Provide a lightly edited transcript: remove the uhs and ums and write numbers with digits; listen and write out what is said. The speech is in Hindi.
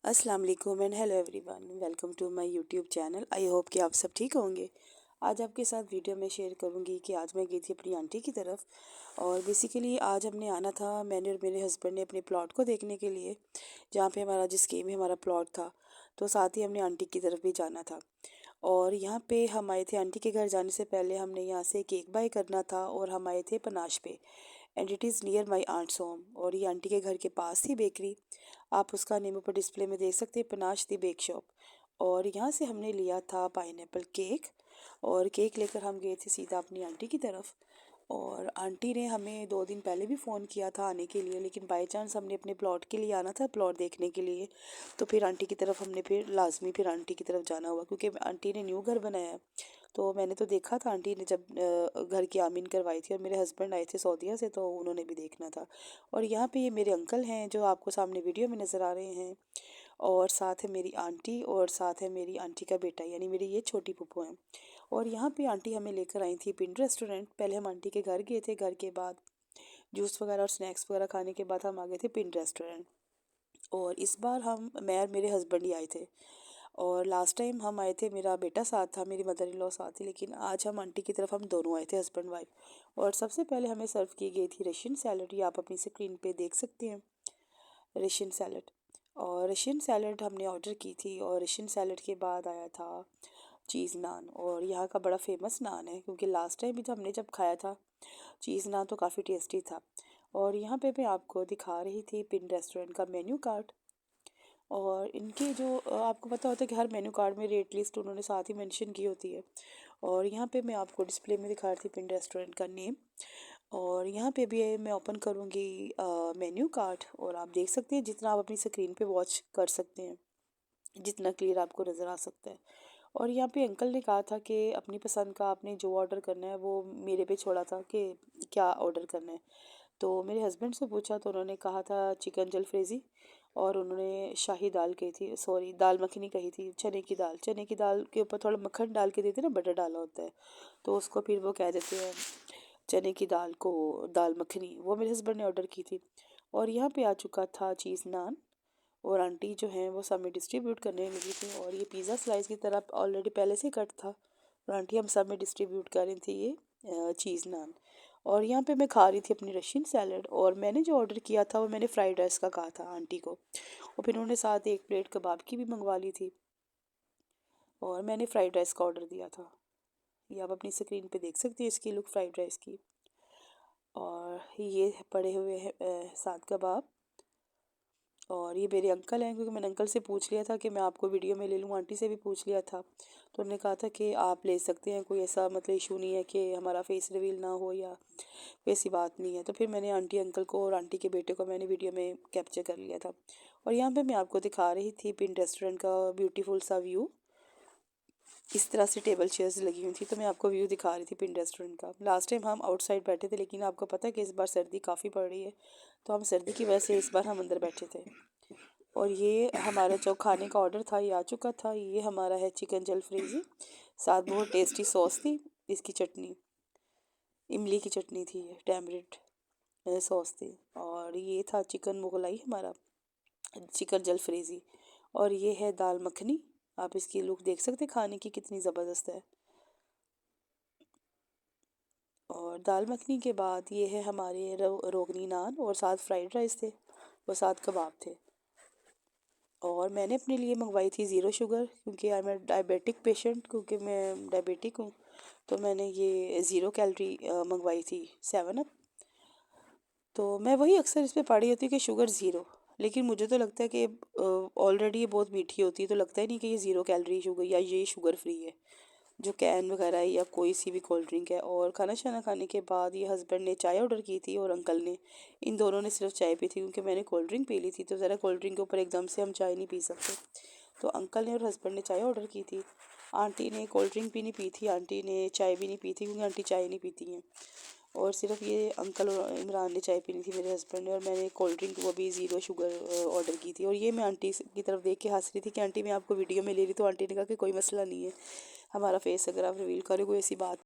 अस्सलाम वालेकुम and hello everyone, welcome to my YouTube channel. I hope कि आप सब ठीक होंगे। आज आपके साथ वीडियो में शेयर करूंगी कि आज मैं गई थी अपनी आंटी की तरफ और बेसिकली आज हमने आना था, मैंने और मेरे हस्बैंड ने अपने प्लॉट को देखने के लिए, जहाँ पे हमारा जिस गेम में हमारा प्लॉट था। तो साथ ही हमने आंटी की तरफ भी जाना था और यहाँ पे हम आए थे। आंटी के घर जाने से पहले हमने यहाँ से केक बाय करना था और हम आए थे पनाश पे, and it is near my aunt's home. और ये आंटी के घर के पास थी बेकरी, आप उसका नेम ऊपर डिस्प्ले में देख सकते हैं, पनाश दी बेक शॉप। और यहाँ से हमने लिया था पाइनएप्पल केक और केक लेकर हम गए थे सीधा अपनी आंटी की तरफ। और आंटी ने हमें 2 दिन पहले भी फ़ोन किया था आने के लिए, लेकिन बाई चांस हमने अपने प्लॉट के लिए आना था, प्लॉट देखने के लिए। तो फिर आंटी की तरफ हमने फिर लाजमी फिर आंटी की तरफ जाना हुआ, क्योंकि आंटी ने न्यू घर बनाया है। तो मैंने तो देखा था आंटी ने जब घर की आमीन करवाई थी, और मेरे हस्बैंड आए थे सऊदीया से तो उन्होंने भी देखना था। और यहाँ पे ये मेरे अंकल हैं जो आपको सामने वीडियो में नज़र आ रहे हैं, और साथ है मेरी आंटी और साथ है मेरी आंटी का बेटा, यानी मेरी ये छोटी पुप्पो हैं। और यहाँ पे आंटी हमें लेकर आई थी पिंड रेस्टोरेंट। पहले हम आंटी के घर गए थे, घर के बाद जूस वगैरह और स्नैक्स वगैरह खाने के बाद हम आ गए थे पिंड रेस्टोरेंट। और इस बार मैं और मेरे हस्बैंड ही आए थे, और लास्ट टाइम हम आए थे मेरा बेटा साथ था, मेरी मदर इन लॉ साथ थी, लेकिन आज हम आंटी की तरफ हम दोनों आए थे, हस्बैंड वाइफ। और सबसे पहले हमें सर्व की गई थी रशियन सैलड, ये आप अपनी स्क्रीन पे देख सकते हैं, रशियन सैलड। और रशियन सैलड हमने ऑर्डर की थी, और रशियन सैलड के बाद आया था चीज़ नान। और यहाँ का बड़ा फेमस नान है, क्योंकि लास्ट टाइम भी जब हमने खाया था चीज़ नान तो काफ़ी टेस्टी था। और यहाँ पे मैं आपको दिखा रही थी पिन रेस्टोरेंट का मेन्यू कार्ड। और इनके जो आपको पता होता है कि हर मेन्यू कार्ड में रेट लिस्ट उन्होंने साथ ही मेंशन की होती है। और यहाँ पे मैं आपको डिस्प्ले में दिखा रही थी पिन रेस्टोरेंट का नेम। और यहाँ पे भी मैं ओपन करूँगी मेन्यू कार्ड, और आप देख सकते हैं जितना आप अपनी स्क्रीन पे वॉच कर सकते हैं, जितना क्लियर आपको नज़र आ सकता है। और यहाँ पे अंकल ने कहा था कि अपनी पसंद का आपने जो ऑर्डर करना है वो मेरे पे छोड़ा था कि क्या ऑर्डर करना है। तो मेरे हस्बैंड से पूछा तो उन्होंने कहा था चिकन जलफ्रेज़ी, और उन्होंने शाही दाल कही थी, सॉरी दाल मखनी कही थी, चने की दाल। चने की दाल के ऊपर थोड़ा मक्खन डाल के देते ना, बटर डाला होता है, तो उसको फिर वो कह देते हैं चने की दाल को दाल मखनी। वो मेरे हस्बैंड ने ऑर्डर की थी। और यहाँ पे आ चुका था चीज़ नान, और आंटी जो हैं वो सब में डिस्ट्रीब्यूट करने लगी थी। और ये पिज़्ज़ा स्लाइस की तरफ ऑलरेडी पहले से कट था, और आंटी हम सब में डिस्ट्रीब्यूट कर रही थी ये चीज़ नान। और यहाँ पे मैं खा रही थी अपनी रशियन सैलड, और मैंने जो ऑर्डर किया था वो मैंने फ्राइड राइस का कहा था आंटी को, और फिर उन्होंने साथ एक प्लेट कबाब की भी मंगवा ली थी, और मैंने फ्राइड राइस का ऑर्डर दिया था। ये आप अपनी स्क्रीन पे देख सकते हैं इसकी लुक फ्राइड राइस की। और ये पड़े हुए हैं साथ कबाब। और ये मेरे अंकल हैं, क्योंकि मैंने अंकल से पूछ लिया था कि मैं आपको वीडियो में ले लूँ, आंटी से भी पूछ लिया था, तो उन्होंने कहा था कि आप ले सकते हैं, कोई ऐसा मतलब इशू नहीं है कि हमारा फेस रिवील ना हो या ऐसी बात नहीं है। तो फिर मैंने आंटी अंकल को और आंटी के बेटे को मैंने वीडियो में कैप्चर कर लिया था। और यहाँ पे मैं आपको दिखा रही थी पिन रेस्टोरेंट का ब्यूटीफुल सा व्यू। इस तरह से टेबल चेयर्स लगी हुई थी, तो मैं आपको व्यू दिखा रही थी पिन रेस्टोरेंट का। लास्ट टाइम हम आउटसाइड बैठे थे, लेकिन आपको पता है कि इस बार सर्दी काफ़ी पड़ रही है, तो हम सर्दी की वजह से इस बार हम अंदर बैठे थे। और ये हमारा जो खाने का ऑर्डर था ये आ चुका था। ये हमारा है चिकन जलफ्रेज़ी, साथ बहुत टेस्टी सॉस थी, इसकी चटनी इमली की चटनी थी, ये टैमरिंड सॉस थी। और ये था चिकन मुगलाई हमारा, चिकन जलफ्रेज़ी। और ये है दाल मखनी, आप इसकी लुक देख सकते हैं खाने की कितनी ज़बरदस्त है। और दाल मखनी के बाद ये है हमारे रोगनी नान, और साथ फ्राइड राइस थे और साथ कबाब थे। और मैंने अपने लिए मंगवाई थी ज़ीरो शुगर, क्योंकि आई एम डायबिटिक पेशेंट, क्योंकि मैं डायबिटिक हूँ। तो मैंने ये ज़ीरो कैलोरी मंगवाई थी 7 अप। तो मैं वही अक्सर इस पे पढ़ी होती है कि शुगर ज़ीरो, लेकिन मुझे तो लगता है कि ऑलरेडी ये बहुत मीठी होती है, तो लगता ही नहीं कि ये ज़ीरो कैलोरी शुगर या ये शुगर फ्री है, जो कैन वगैरह है या कोई सी भी कोल्ड ड्रिंक है। और खाना शाना खाने के बाद ये हस्बैंड ने चाय ऑर्डर की थी, और अंकल ने, इन दोनों ने सिर्फ चाय पी थी, क्योंकि मैंने कोल्ड ड्रिंक पी ली थी, तो ज़रा कोल्ड ड्रिंक के ऊपर एकदम से हम चाय नहीं पी सकते। तो अंकल ने और हस्बैंड ने चाय ऑर्डर की थी। आंटी ने कोल्ड ड्रिंक भी नहीं पी थी, आंटी ने चाय भी नहीं पी थी, क्योंकि आंटी चाय नहीं पीती हैं। और सिर्फ ये अंकल और इमरान ने चाय पीनी थी, मेरे हस्बैंड ने, और मैंने कोल्ड ड्रिंक वो भी ज़ीरो शुगर ऑर्डर की थी। और ये मैं आंटी की तरफ देख के हंस रही थी कि आंटी मैं आपको वीडियो में ले रही, तो आंटी ने कहा कि कोई मसला नहीं है, हमारा फेस अगर आप रिवील करें कोई ऐसी बात